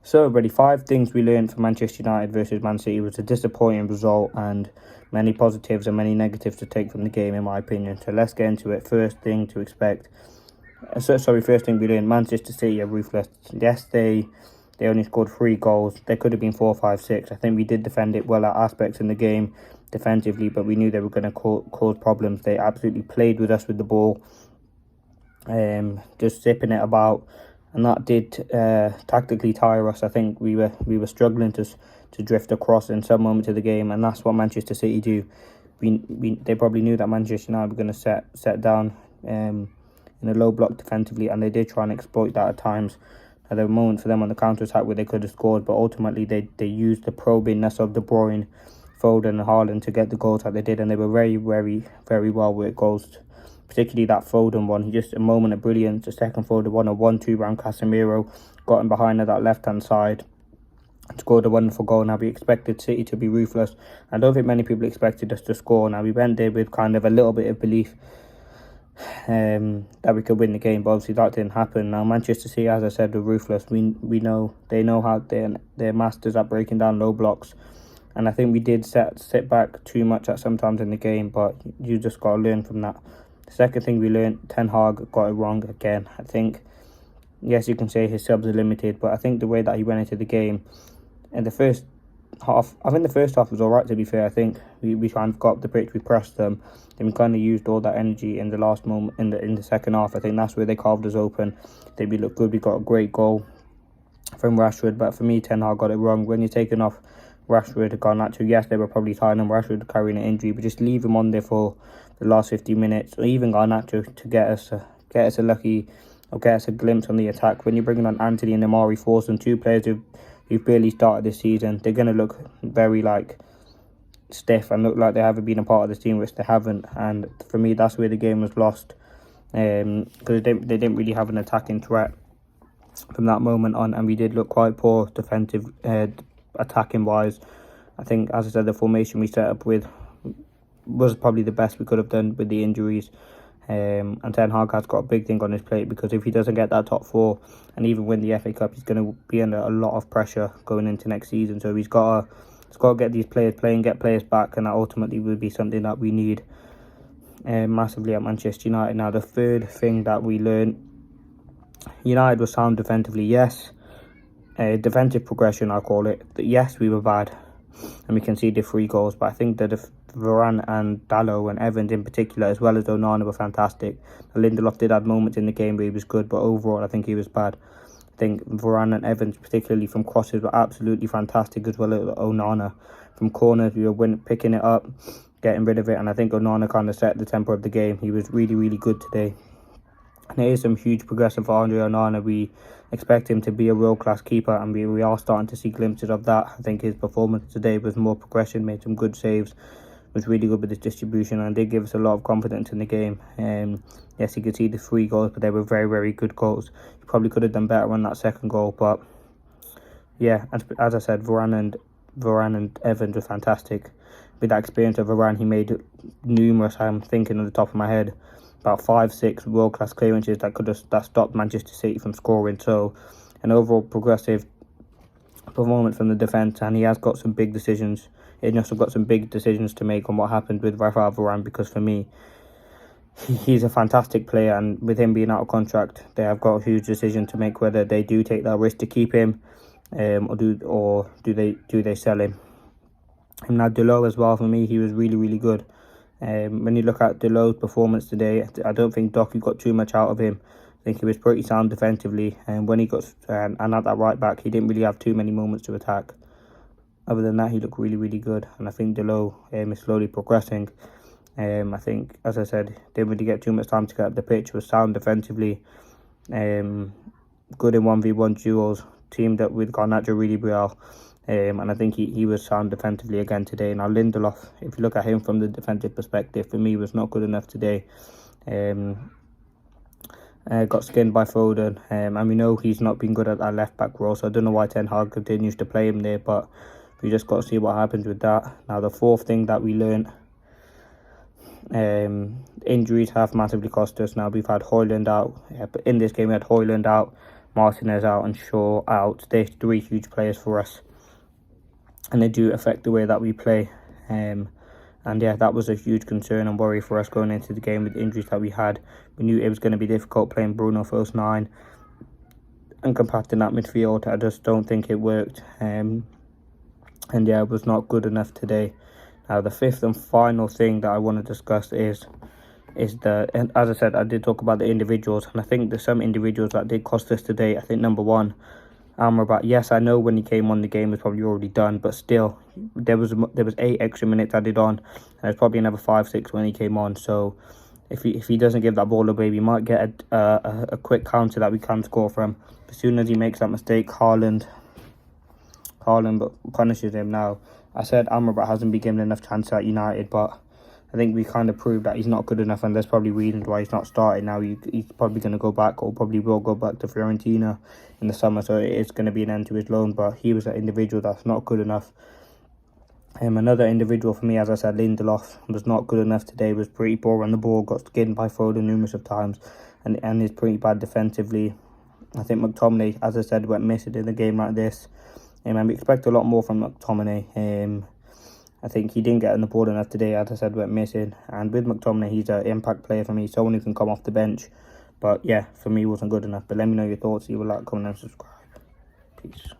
So, everybody, 5 things we learned from Manchester United versus Man City was a disappointing result and many positives and many negatives to take from the game, in my opinion. So, let's get into it. First thing to expect. First thing we learned: Manchester City are ruthless. Yes, they only scored 3 goals. There could have been 4, 5, 6. I think we did defend it well at aspects in the game defensively, but we knew they were going to cause problems. They absolutely played with us with the ball, just zipping it about, and that did tactically tire us. I think we were struggling to drift across in some moments of the game, and that's what Manchester City do. They probably knew that Manchester United were going to set down in a low block defensively, and they did try and exploit that at times. There were moments for them on the counter attack where they could have scored, but ultimately they used the probingness of De Bruyne, Foden, and Haaland to get the goals that they did, and they were very, very, very well worked goals. Particularly that Foden one, he just a moment of brilliance. The second Foden one, a 1-2 round Casemiro, got him behind at that left hand side, scored a wonderful goal. Now, we expected City to be ruthless. I don't think many people expected us to score. Now, we went there with kind of a little bit of belief that we could win the game, but obviously that didn't happen. Now, Manchester City, as I said, were ruthless. We know they know how they're masters at breaking down low blocks, and I think we did sit back too much at sometimes in the game, but you just got to learn from that. The second thing we learned: Ten Hag got it wrong again. I think, yes, you can say his subs are limited, but I think the way that he went into the game in the first half, I think the first half was alright, to be fair. I think we kind of got up the pitch, we pressed them, then we kind of used all that energy in the last moment in the second half. I think that's where they carved us open. They we looked good. We got a great goal from Rashford, but for me, Ten Hag got it wrong. When you're taking off Rashford, Garnacho, yes, they were probably tired on Rashford carrying an injury, but just leave him on there for the last 50 minutes, or even Garnacho, to get us a lucky, or get us a glimpse on the attack. When you're bringing on Anthony and Amari Forson, 2 players who've barely started this season, they're going to look very stiff and look like they haven't been a part of this team, which they haven't. And for me, that's where the game was lost, because they didn't really have an attacking threat from that moment on, and we did look quite poor defensive, attacking wise. I think, as I said, the formation we set up with was probably the best we could have done with the injuries. And Ten Hag has got a big thing on his plate, because if he doesn't get that top 4 and even win the FA Cup, he's going to be under a lot of pressure going into next season. So he's got to get these players playing, get players back, and that ultimately will be something that we need massively at Manchester United. Now, the third thing that we learned: United was sound defensively. Yes, defensive progression, I call it. Yes, we were bad, and we conceded 3 goals, but I think that Varane and Dalot and Evans in particular, as well as Onana, were fantastic. Lindelof did have moments in the game where he was good, but overall I think he was bad. I think Varane and Evans, particularly from crosses, were absolutely fantastic, as well as Onana. From corners, we were picking it up, getting rid of it, and I think Onana kind of set the tempo of the game. He was really, really good today. And there is some huge progression for Andre Onana. We expect him to be a world-class keeper, and we are starting to see glimpses of that. I think his performance today was more progression, made some good saves, was really good with his distribution, and did give us a lot of confidence in the game. Yes, you could see the 3 goals, but they were very, very good goals. He probably could have done better on that second goal, but yeah, as I said, Varane and Evans were fantastic. With that experience of Varane, he made numerous, I'm thinking on the top of my head, about 5, 6 world-class clearances that stopped Manchester City from scoring. So an overall progressive performance from the defence, and he has got some big decisions. He's also got some big decisions to make on what happened with Rafael Varane, because for me, he's a fantastic player, and with him being out of contract, they have got a huge decision to make, whether they do take that risk to keep him, or do they sell him. And now Dalot as well, for me, he was really, really good. When you look at Dalot's performance today, I don't think Doku got too much out of him. I think he was pretty sound defensively, and when he got and at that right back, he didn't really have too many moments to attack. Other than that, he looked really, really good, and I think Dalot is slowly progressing. I think, as I said, didn't really get too much time to get up the pitch. Was sound defensively, good in 1v1 duels, teamed up with Garnacho really well, and I think he was sound defensively again today. Now, Lindelof, if you look at him from the defensive perspective, for me, was not good enough today. Got skinned by Foden, and we know he's not been good at that left back role, so I don't know why Ten Hag continues to play him there, but we just got to see what happens with that. Now, the fourth thing that we learned: injuries have massively cost us. Now, we've had Højlund out, but in this game we had Højlund out, Martinez out and Shaw out. They're 3 huge players for us, and they do affect the way that we play. And yeah, that was a huge concern and worry for us going into the game with the injuries that we had. We knew it was going to be difficult playing Bruno first 9 and compacting that midfield. I just don't think it worked. And yeah, it was not good enough today. Now, the 5th and final thing that I want to discuss is and as I said, I did talk about the individuals, and I think there's some individuals that did cost us today. I think number 1, Amrabat. Yes, I know when he came on, the game was probably already done, but still, there was 8 extra minutes added on, and there's probably another 5-6 when he came on. So if he doesn't give that ball away, we might get a quick counter that we can score from. As soon as he makes that mistake, Haaland punishes him. Now, I said Amrabat hasn't been given enough chances at United, but I think we kind of proved that he's not good enough, and there's probably reasons why he's not starting now. He's probably going to go back, or probably will go back to Fiorentina in the summer, so it is going to be an end to his loan, but he was an individual that's not good enough. Another individual for me, as I said, Lindelof was not good enough today, was pretty poor on the ball, got skinned by Foden numerous of times, and is pretty bad defensively. I think McTominay, as I said, went missing in a game like this. And we expect a lot more from McTominay. I think he didn't get on the board enough today, as I said, went missing. And with McTominay, he's an impact player for me, someone who can come off the bench. But yeah, for me, he wasn't good enough. But let me know your thoughts. Leave a like, comment and subscribe. Peace.